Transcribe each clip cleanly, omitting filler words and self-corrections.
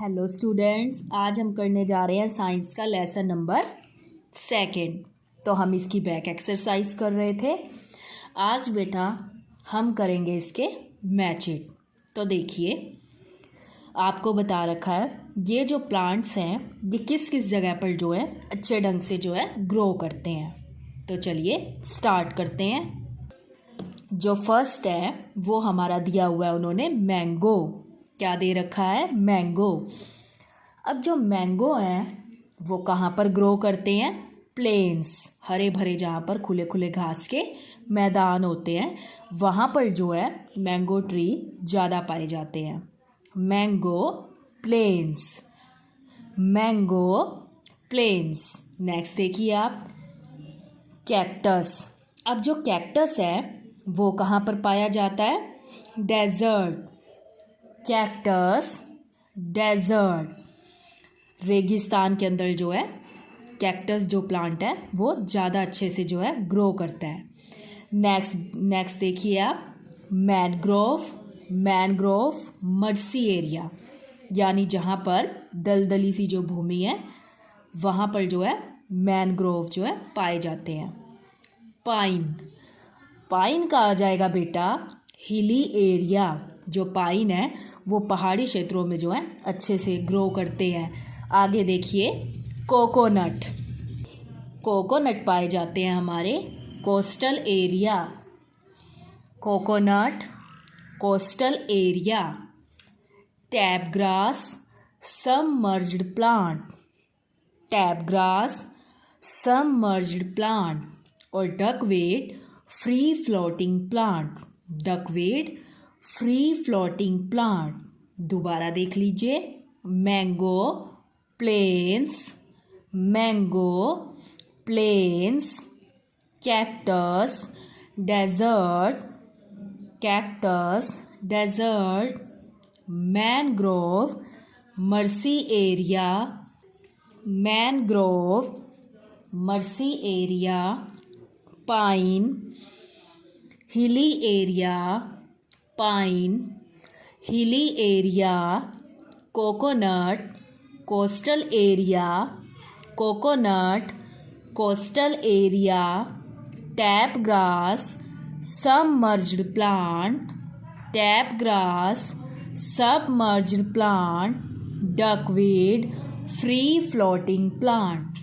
Hello students, आज हम करने जा रहे हैं साइंस का लेसन नंबर 2। तो हम इसकी बैक एक्सरसाइज कर रहे थे। आज बेटा हम करेंगे इसके मैच इट। तो देखिए, आपको बता रखा है ये जो प्लांट्स हैं ये किस किस जगह पर जो है अच्छे ढंग से जो है ग्रो करते हैं। तो चलिए स्टार्ट करते हैं। जो फर्स्ट है वो हमारा दिया हुआ है उन्होंने मैंगो। क्या दे रखा है? मैंगो। अब जो मैंगो हैं वो कहाँ पर ग्रो करते हैं? प्लेन्स, हरे भरे जहाँ पर खुले खुले घास के मैदान होते हैं वहाँ पर जो है मैंगो ट्री ज़्यादा पाए जाते हैं। Mango plains, mango plains. Next देखिए आप, कैक्टस। अब जो कैक्टस है वो कहाँ पर पाया जाता है? डेजर्ट। कैक्टस डेजर्ट, रेगिस्तान के अंदर जो है कैक्टस जो प्लांट है वो ज़्यादा अच्छे से जो है ग्रो करता है। नेक्स्ट देखिए आप, मैनग्रोव। मैनग्रोव मर्सी एरिया, यानी जहाँ पर दलदली सी जो भूमि है वहाँ पर जो है मैनग्रोव जो है पाए जाते हैं। पाइन, पाइन का आ जाएगा बेटा हिली एरिया। जो पाइन है वो पहाड़ी क्षेत्रों में जो है अच्छे से ग्रो करते हैं। आगे देखिए, कोकोनट। कोकोनट पाए जाते हैं हमारे coastal area. Coconut coastal area. Tape grass submerged plant. Tape grass submerged plant. और duckweed free floating plant. Duckweed free floating plant. दोबारा देख लीजिए, mango plains, mango plains, cactus desert, cactus desert, mangrove marshy area, mangrove marshy area, pine hilly area, pine hilly area, coconut coastal area, coconut coastal area, tape grass submerged plant, tape grass submerged plant, duckweed free floating plant,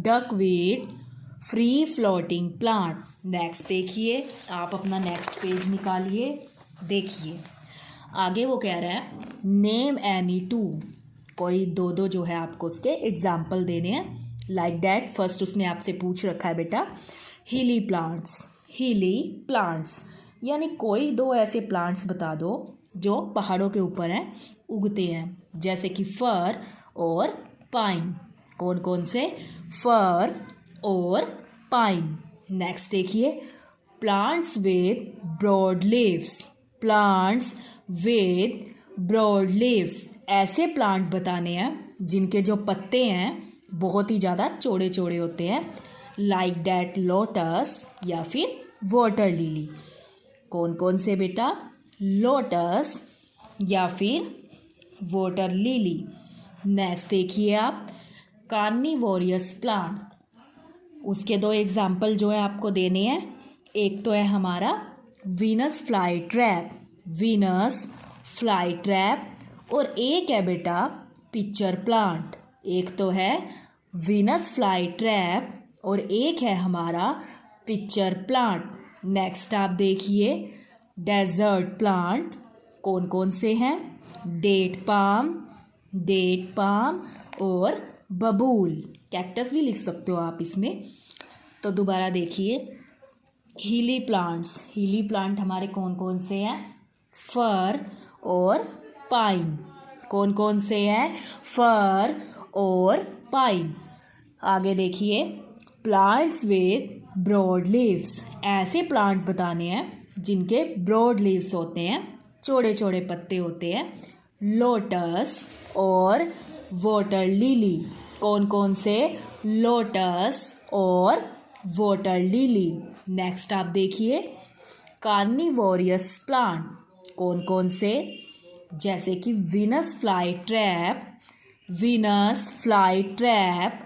duckweed free floating plant. Next देखिए, आप अपना next page निकालिए। देखिए आगे वो कह रहा है नेम एनी टू। कोई दो दो जो है आपको उसके एग्जाम्पल देने हैं। लाइक दैट, फर्स्ट उसने आपसे पूछ रखा है बेटा हिली प्लांट्स। हिली प्लांट्स यानी कोई दो ऐसे प्लांट्स बता दो जो पहाड़ों के ऊपर हैं, उगते हैं, जैसे कि फर और पाइन। कौन कौन से? फर और पाइन। नेक्स्ट देखिए, plants with broad leaves. Plants with broad leaves, ऐसे प्लांट बताने हैं जिनके जो पत्ते हैं बहुत ही ज़्यादा चौड़े चौड़े होते हैं। लाइक दैट लोटस या फिर वाटर लिली। कौन कौन से बेटा? लोटस या फिर वाटर लिली। नेक्स्ट देखिए आप, कार्निवोरियस प्लांट। उसके दो एग्जाम्पल जो है आपको देने हैं। एक तो है हमारा Venus fly trap, Venus fly trap, और एक है बेटा पिक्चर प्लांट। एक तो है वीनस फ्लाई ट्रैप और एक है हमारा पिक्चर प्लांट। नेक्स्ट आप देखिए, डेजर्ट प्लांट। कौन कौन से हैं? डेट पाम, डेट पाम और बबूल। कैक्टस भी लिख सकते हो आप इसमें। तो दोबारा देखिए, हिली प्लांट्स। हिली प्लांट हमारे कौन कौन से हैं? फर और पाइन। कौन कौन से हैं? फर और पाइन। आगे देखिए, प्लांट्स विद ब्रॉड लीव्स। ऐसे प्लांट बताने हैं जिनके ब्रॉड लीव्स होते हैं, चौड़े चौड़े पत्ते होते हैं। लोटस और वाटर लिली। कौन कौन से? लोटस और वाटर लिली। नेक्स्ट आप देखिए, कार्निवोरियस प्लांट। कौन कौन से? जैसे कि Venus fly trap, Venus fly trap,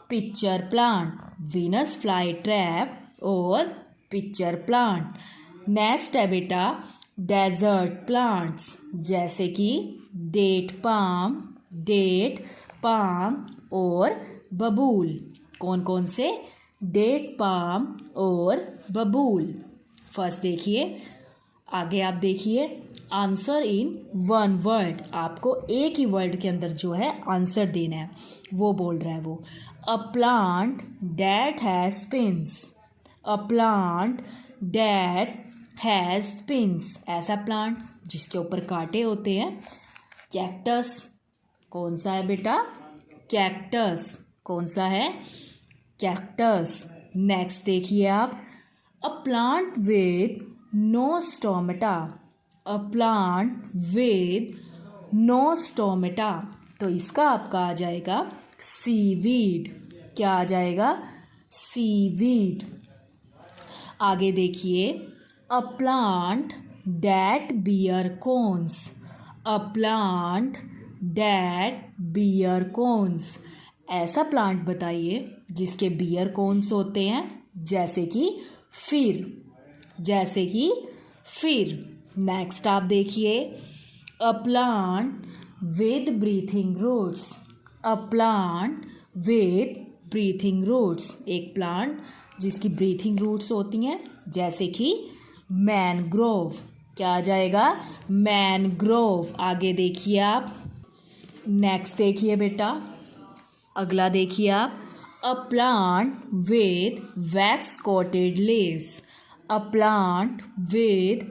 pitcher plant, Venus fly trap और पिक्चर प्लांट। नेक्स्ट है बेटा डेजर्ट प्लांट्स, जैसे कि डेट पाम और बबूल। कौन कौन से? डेट पाम और बबूल। फर्स्ट देखिए, आगे आप देखिए, आंसर इन वन वर्ड। आपको एक ही वर्ड के अंदर जो है आंसर देना है, वो बोल रहा है वो। A plant that has spines, a plant that has spines, ऐसा प्लांट जिसके ऊपर कांटे होते हैं। कैक्टस, कौन सा है बेटा? कैक्टस। कौन सा है? कैक्टस। नेक्स्ट देखिए आप, a plant with no stomata, a plant with no stomata, तो इसका आपका आ जाएगा सीवीड। क्या आ जाएगा? सीवीड। आगे देखिए, a plant that bear cones, a plant that bear cones, ऐसा प्लांट बताइए जिसके बियर कोन्स होते हैं, जैसे कि फिर, जैसे कि फिर। नेक्स्ट आप देखिए, a plant with breathing roots, a plant with breathing roots, एक प्लांट जिसकी ब्रीथिंग रूट्स होती हैं, जैसे कि मैनग्रोव। क्या आ जाएगा? मैनग्रोव। आगे देखिए आप, नेक्स्ट देखिए बेटा, अगला देखिए आप, a plant with wax coated leaves, a plant with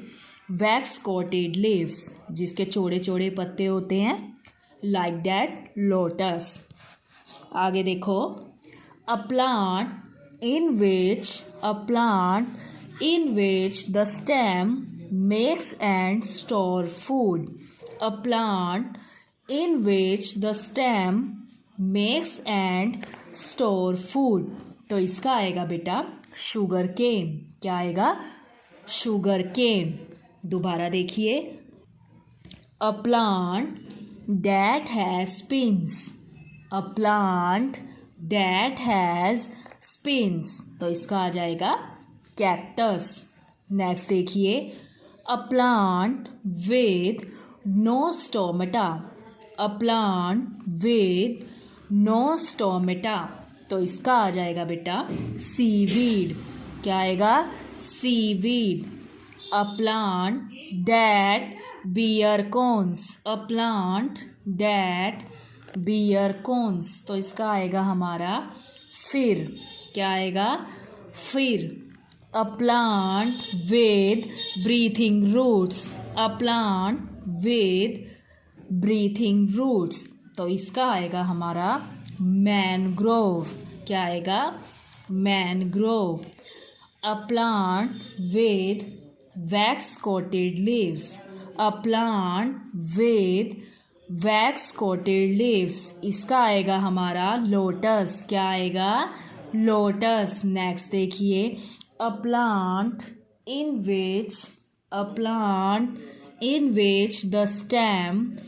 wax coated leaves, जिसके चौड़े चौड़े पत्ते होते हैं, लाइक दैट लोटस। आगे देखो, a plant in which, a plant in which the stem makes and store food, a plant in which the stem makes and store food, तो इसका आएगा बेटा शुगर केन। क्या आएगा? Sugarcane. दोबारा देखिए, a plant that has spines, a plant that has spines, तो इसका आ जाएगा कैक्टस। नेक्स्ट देखिए, a plant with no stomata, a plant with no stomata, तो इसका आ जाएगा बेटा सीवीड। क्या आएगा? Seaweed. A plant that bear cones, a plant that bear cones, तो इसका आएगा हमारा फिर। क्या आएगा? Fir. A plant with breathing roots, a plant with breathing roots, तो इसका आएगा हमारा मैनग्रोव। क्या आएगा? Mangrove. A plant with wax coated leaves, a plant with wax coated leaves, इसका आएगा हमारा लोटस। क्या आएगा? लोटस। नेक्स्ट देखिए, a plant in which, a plant in which the stem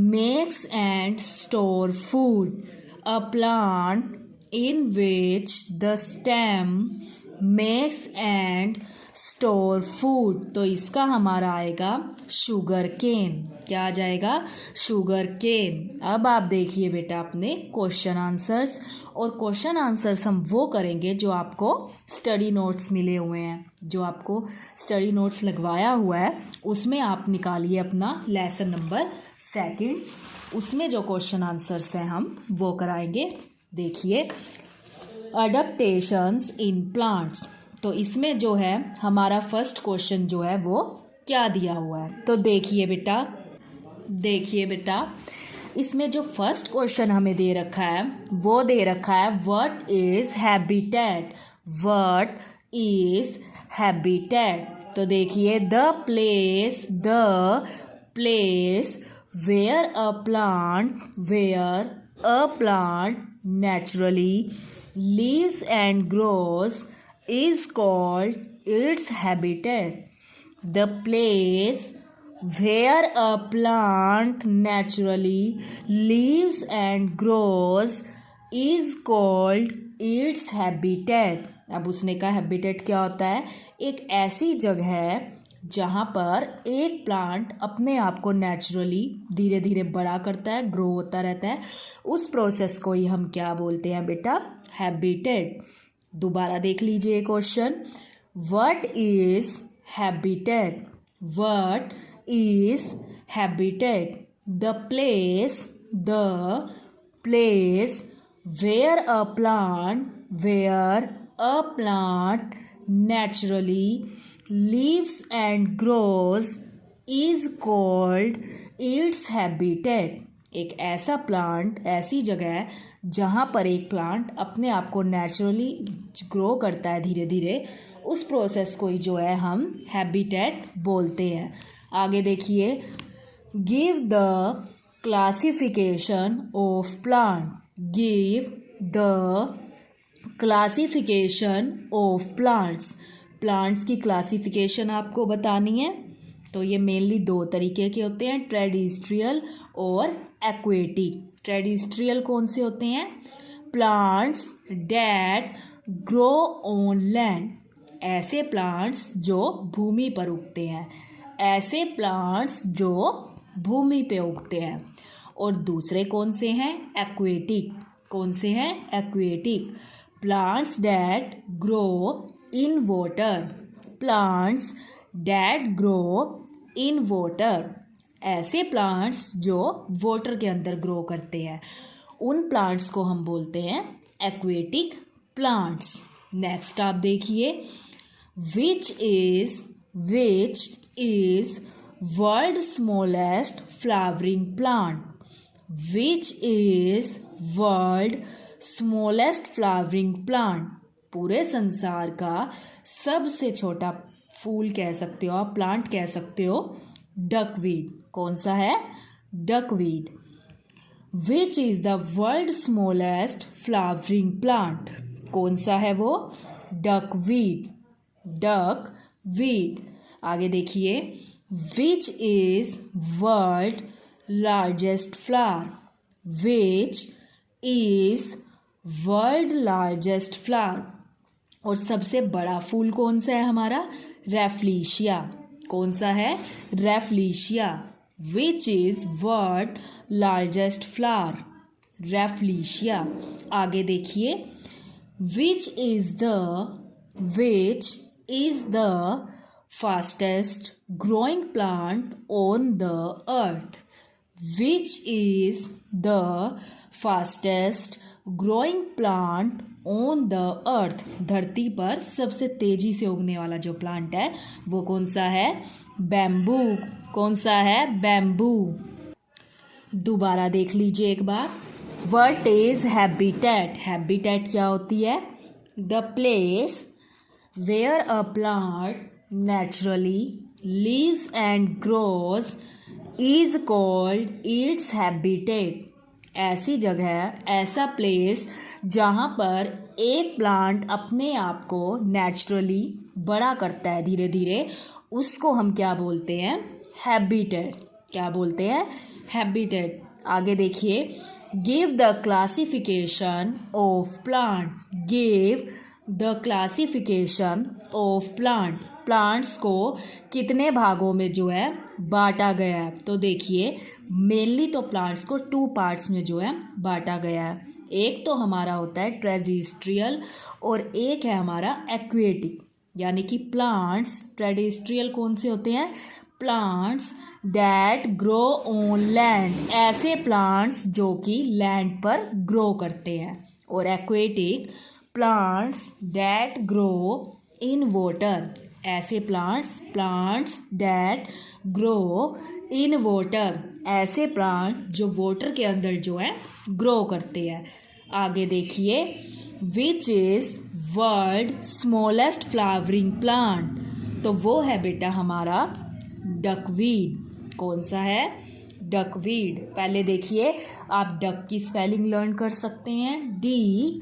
makes and store food, a plant in which the stem makes and store food, तो इसका हमारा आएगा शुगर केन। क्या आ जाएगा? Sugarcane. अब आप देखिए बेटा अपने क्वेश्चन आंसर्स, और क्वेश्चन आंसर्स हम वो करेंगे जो आपको स्टडी नोट्स मिले हुए हैं, जो आपको स्टडी नोट्स लगवाया हुआ है, उसमें आप निकालिए अपना लेसन नंबर 2, उसमें जो क्वेश्चन आंसर्स हैं हम वो कराएंगे। देखिए, अडप्टेशंस इन प्लांट्स, तो इसमें जो है हमारा फर्स्ट क्वेश्चन जो है वो क्या दिया हुआ है, तो देखिए बेटा इसमें जो फर्स्ट क्वेश्चन हमें दे रखा है वो दे रखा है what is habitat, what is habitat. तो देखिए, the place where a plant naturally lives and grows is called its habitat. The place where a plant naturally lives and grows is called its habitat। अब उसने कहा habitat क्या होता है? एक ऐसी जगह है जहाँ पर एक प्लांट अपने आप को नेचुरली धीरे धीरे बड़ा करता है, ग्रो होता रहता है, उस प्रोसेस को ही हम क्या बोलते हैं बेटा? हैबिटेट। दोबारा देख लीजिए question. What is habitat? What is habitat? The place where a plant naturally lives and grows is called its habitat। एक ऐसा प्लांट, ऐसी जगह है जहाँ पर एक प्लांट अपने आप को नेचुरली ग्रो करता है धीरे धीरे, उस प्रोसेस को ही जो है हम हैबिटेट बोलते हैं। आगे देखिए, give the classification of plant. Give the classification of plants. Plants की क्लासिफिकेशन आपको बतानी है। तो ये मेनली दो तरीके के होते हैं, टेरेस्ट्रियल और एक्वेटिक। टेरेस्ट्रियल कौन से होते हैं? Plants that grow on land. ऐसे प्लांट्स जो भूमि पर उगते हैं, ऐसे प्लांट्स जो भूमि पे उगते हैं। और दूसरे कौन से हैं? एक्वेटिक। कौन से हैं? Aquatic. Plants that grow in water. Plants that grow in water. ऐसे प्लांट्स जो वाटर के अंदर ग्रो करते हैं, उन प्लांट्स को हम बोलते हैं एक्वेटिक प्लांट्स। नेक्स्ट आप देखिए, which is world smallest flowering plant. Which is world smallest flowering plant. पूरे संसार का सबसे छोटा फूल कह सकते हो आप, प्लांट कह सकते हो, डकवीड। कौन सा है? Duckweed. Which is the world smallest flowering plant. कौन सा है वो? डकवीड। डकवीड। आगे देखिए, which is world largest flower. Which is world largest flower. और सबसे बड़ा फूल कौन सा है हमारा? रैफ्लेशिया। कौन सा है? Rafflesia. Which is world largest flower? Rafflesia. आगे देखिए, which is the fastest growing plant on the earth. Which is the fastest growing plant on the earth. धरती पर सबसे तेजी से उगने वाला जो प्लांट है वो कौन सा है? बैम्बू। कौन सा है? बैम्बू। दोबारा देख लीजिए एक बार। What is habitat? हैबिटेट क्या होती है? The place where a plant naturally lives and grows is called its habitat. ऐसी जगह, ऐसा प्लेस जहाँ पर एक प्लांट अपने आप को नेचुरली बड़ा करता है धीरे धीरे, उसको हम क्या बोलते हैं? हैबिटेट। क्या बोलते हैं? हैबिटेट। आगे देखिए, give the classification of plant. Give the classification of plant. Plants को कितने भागों में जो है बांटा गया है? तो देखिए, मेनली तो प्लांट्स को 2 पार्ट्स में जो है बांटा गया है। एक तो हमारा होता है टेरेस्ट्रियल और एक है हमारा एक्वेटिक। यानी कि प्लांट्स टेरेस्ट्रियल कौन से होते हैं? Plants that grow on land. ऐसे प्लांट्स जो कि लैंड पर ग्रो करते हैं। और aquatic plants that grow in water. ऐसे plants that grow in water. ऐसे प्लांट जो वाटर के अंदर जो है ग्रो करते हैं। आगे देखिए, which is world smallest flowering plant. तो वो है बेटा हमारा डकवीड। कौन सा है? डकवीड। पहले देखिए, आप डक की स्पेलिंग लर्न कर सकते हैं, DUCK।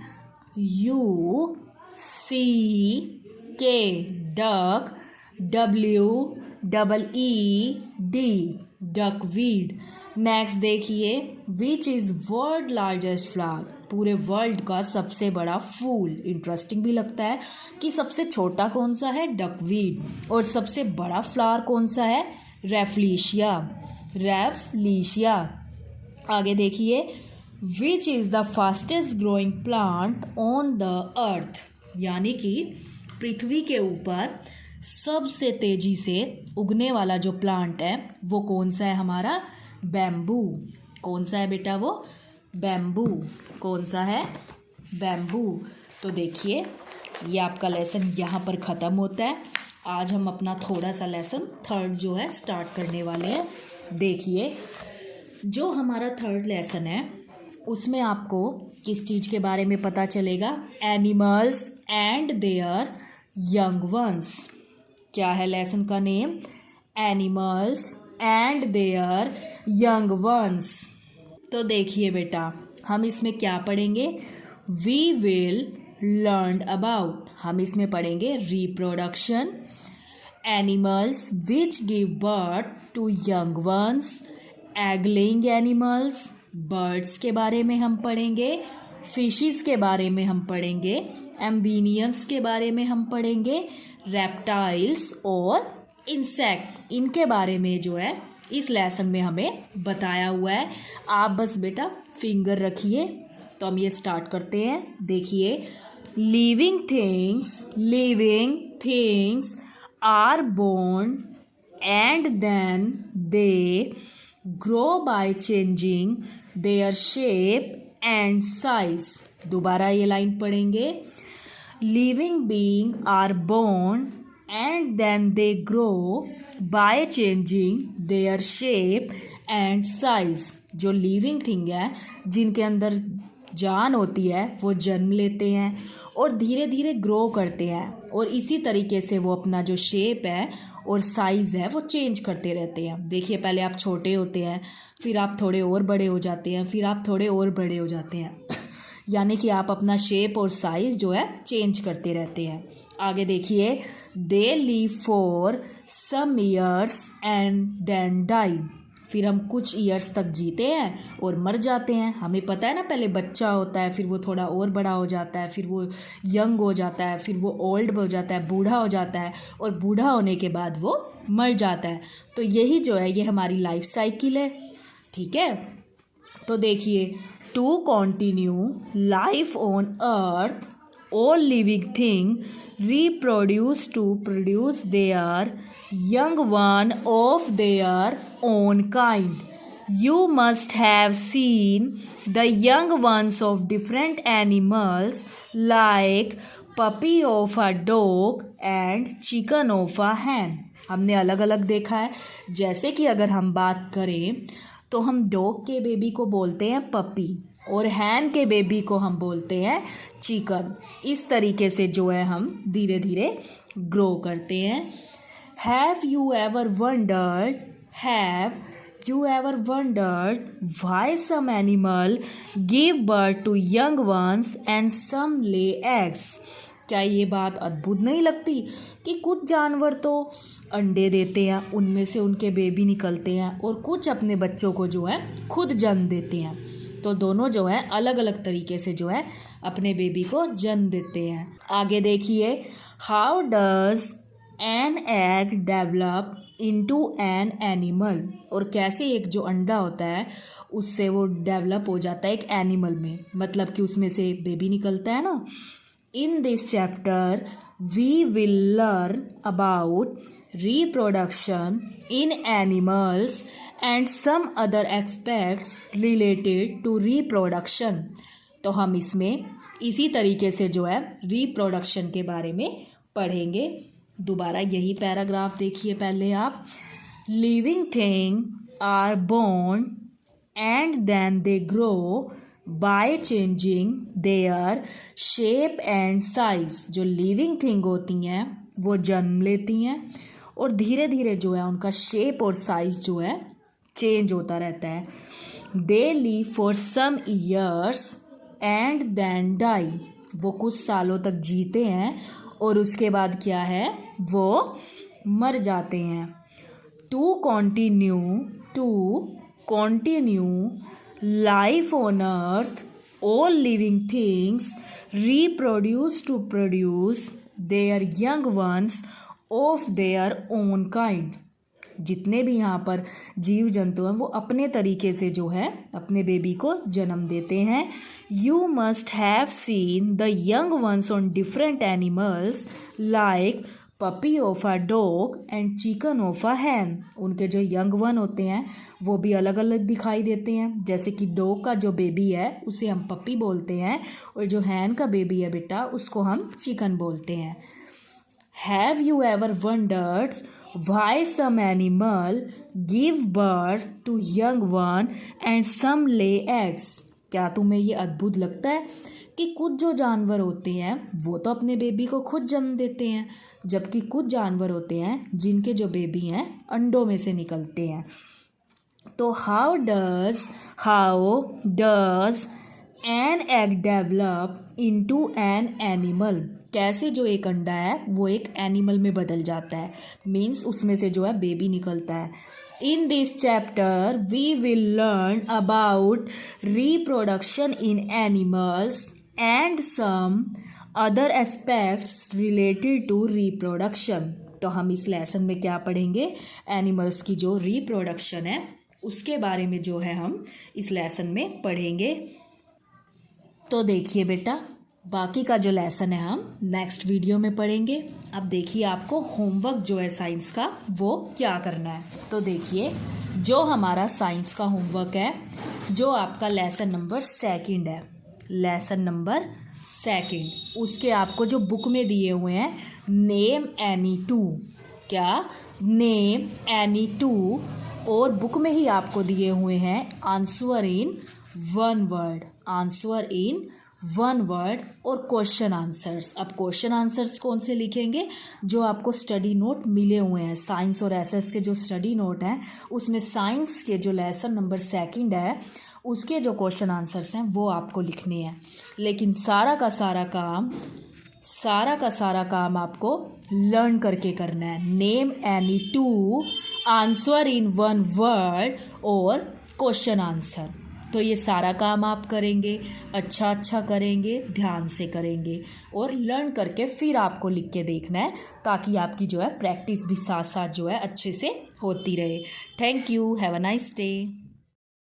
Duck. WEED, duckweed. Next देखिए, which is world largest flower, पूरे वर्ल्ड का सबसे बड़ा फूल। इंटरेस्टिंग भी लगता है कि सबसे छोटा कौन सा है, डकवीड, और सबसे बड़ा फ्लावर कौन सा है, रेफ्लिशिया, रेफ्लिशिया। आगे देखिए, which is the fastest growing plant on the अर्थ, यानी कि पृथ्वी के ऊपर सबसे तेजी से उगने वाला जो प्लांट है वो कौन सा है हमारा, बैम्बू। कौन सा है बेटा वो, बैम्बू। कौन सा है, बैम्बू। तो देखिए, ये आपका लेसन यहाँ पर ख़त्म होता है। आज हम अपना थोड़ा सा लेसन थर्ड जो है स्टार्ट करने वाले हैं। देखिए, जो हमारा थर्ड लेसन है उसमें आपको किस चीज़ के बारे में पता चलेगा, animals and there young ones. क्या है लेसन का name, animals and there young ones. तो देखिए बेटा, हम इसमें क्या पढ़ेंगे, वी विल लर्न अबाउट, हम इसमें पढ़ेंगे reproduction, animals which give birth to young ones, egg laying animals, birds के बारे में हम पढ़ेंगे, फिशेस के बारे में हम पढ़ेंगे, एम्बिनियंस के बारे में हम पढ़ेंगे, रेप्टाइल्स और इंसेक्ट, इनके बारे में जो है इस लेसन में हमें बताया हुआ है। आप बस बेटा फिंगर रखिए। तो हम ये स्टार्ट करते हैं। देखिए, living things are born and then they grow by changing their shape and size. दोबारा ये लाइन पढ़ेंगे, living being are born and then they grow by changing their shape and size. जो लिविंग थिंग है, जिनके अंदर जान होती है, वो जन्म लेते हैं और धीरे धीरे ग्रो करते हैं, और इसी तरीके से वो अपना जो शेप है और साइज़ है वो चेंज करते रहते हैं। देखिए, पहले आप छोटे होते हैं, फिर आप थोड़े और बड़े हो जाते हैं, फिर आप थोड़े और बड़े हो जाते हैं यानी कि आप अपना शेप और साइज़ जो है चेंज करते रहते हैं। आगे देखिए, they live for some years and then die, फिर हम कुछ ईयर्स तक जीते हैं और मर जाते हैं। हमें पता है ना, पहले बच्चा होता है, फिर वो थोड़ा और बड़ा हो जाता है, फिर वो यंग हो जाता है, फिर वो ओल्ड हो जाता है, बूढ़ा हो जाता है, और बूढ़ा होने के बाद वो मर जाता है। तो यही जो है ये हमारी लाइफ साइकिल है, ठीक है। तो देखिए, to continue life on earth all living thing reproduce to produce their young one of their own kind. You must have seen the young ones of different animals like puppy of a dog and chicken of a hen. हमने अलग अलग देखा है। जैसे कि अगर हम बात करें तो हम डॉग के बेबी को बोलते हैं पपी, और हैन के बेबी को हम बोलते हैं चिकन। इस तरीके से जो है हम धीरे धीरे ग्रो करते हैं। Have you ever wondered why some animal give birth to young ones and some lay eggs. क्या ये बात अद्भुत नहीं लगती कि कुछ जानवर तो अंडे देते हैं, उनमें से उनके बेबी निकलते हैं, और कुछ अपने बच्चों को जो है खुद जन्म देते हैं। तो दोनों जो है अलग अलग तरीके से जो है अपने बेबी को जन्म देते हैं। आगे देखिए, how does an egg develop into an animal, और कैसे एक जो अंडा होता है उससे वो डेवलप हो जाता है एक एनिमल में, मतलब कि उसमें से बेबी निकलता है ना। In this chapter we will learn about reproduction in animals and some other aspects related to reproduction। तो हम इसमें इसी तरीके से जो है रिप्रोडक्शन के बारे में पढ़ेंगे। दोबारा यही पैराग्राफ देखिए पहले आप, living thing are born and then they grow by changing their shape and size. जो लिविंग थिंग होती हैं वो जन्म लेती हैं और धीरे धीरे जो है उनका शेप और साइज जो है चेंज होता रहता है। They live for some years and then die, वो कुछ सालों तक जीते हैं और उसके बाद क्या है वो मर जाते हैं। To continue life on earth all living things reproduce to produce their young ones of their own kind। जितने भी यहाँ पर जीव जंतु हैं वो अपने तरीके से जो है अपने बेबी को जन्म देते हैं। You must have seen the young ones on different animals like puppy of a dog and chicken of a hen. उनके जो यंग वन होते हैं वो भी अलग अलग दिखाई देते हैं। जैसे कि डॉग का जो बेबी है उसे हम पपी बोलते हैं और जो हैन का बेबी है बेटा उसको हम चिकन बोलते हैं। Have you ever wondered why some animal give birth to young one and some lay eggs. क्या तुम्हें ये अद्भुत लगता है कि कुछ जो जानवर होते हैं वो तो अपने बेबी को खुद जन्म देते हैं, जबकि कुछ जानवर होते हैं जिनके जो बेबी हैं अंडों में से निकलते हैं। तो how does an egg develop into an animal. कैसे जो एक अंडा है वो एक एनिमल में बदल जाता है, मीन्स उसमें से जो है बेबी निकलता है। In this chapter, we will learn about reproduction in animals and some other aspects related to reproduction। तो हम इस लेसन में क्या पढ़ेंगे, एनिमल्स की जो रिप्रोडक्शन है उसके बारे में जो है हम इस लेसन में पढ़ेंगे। तो देखिए बेटा, बाकी का जो लेसन है हम नेक्स्ट वीडियो में पढ़ेंगे। अब देखिए आपको होमवर्क जो है साइंस का वो क्या करना है। तो देखिए जो हमारा साइंस का होमवर्क है, जो आपका लेसन नंबर 2 है, लेसन नंबर 2, उसके आपको जो बुक में दिए हुए हैं नेम एनी टू, क्या नेम एनी टू, और बुक में ही आपको दिए हुए हैं answer in 1 word, answer in 1 word और क्वेश्चन आंसर्स। अब क्वेश्चन आंसर्स कौन से लिखेंगे, जो आपको स्टडी नोट मिले हुए हैं साइंस और एसएस के जो स्टडी नोट हैं उसमें साइंस के जो लेसन नंबर 2 है उसके जो क्वेश्चन आंसर्स हैं वो आपको लिखने हैं। लेकिन सारा का सारा काम आपको लर्न करके करना है। Name any two, answer in 1 word और क्वेश्चन आंसर। तो ये सारा काम आप करेंगे, अच्छा करेंगे, ध्यान से करेंगे और लर्न करके फिर आपको लिख के देखना है, ताकि आपकी जो है प्रैक्टिस भी साथ साथ जो है अच्छे से होती रहे। Thank you, have a nice day.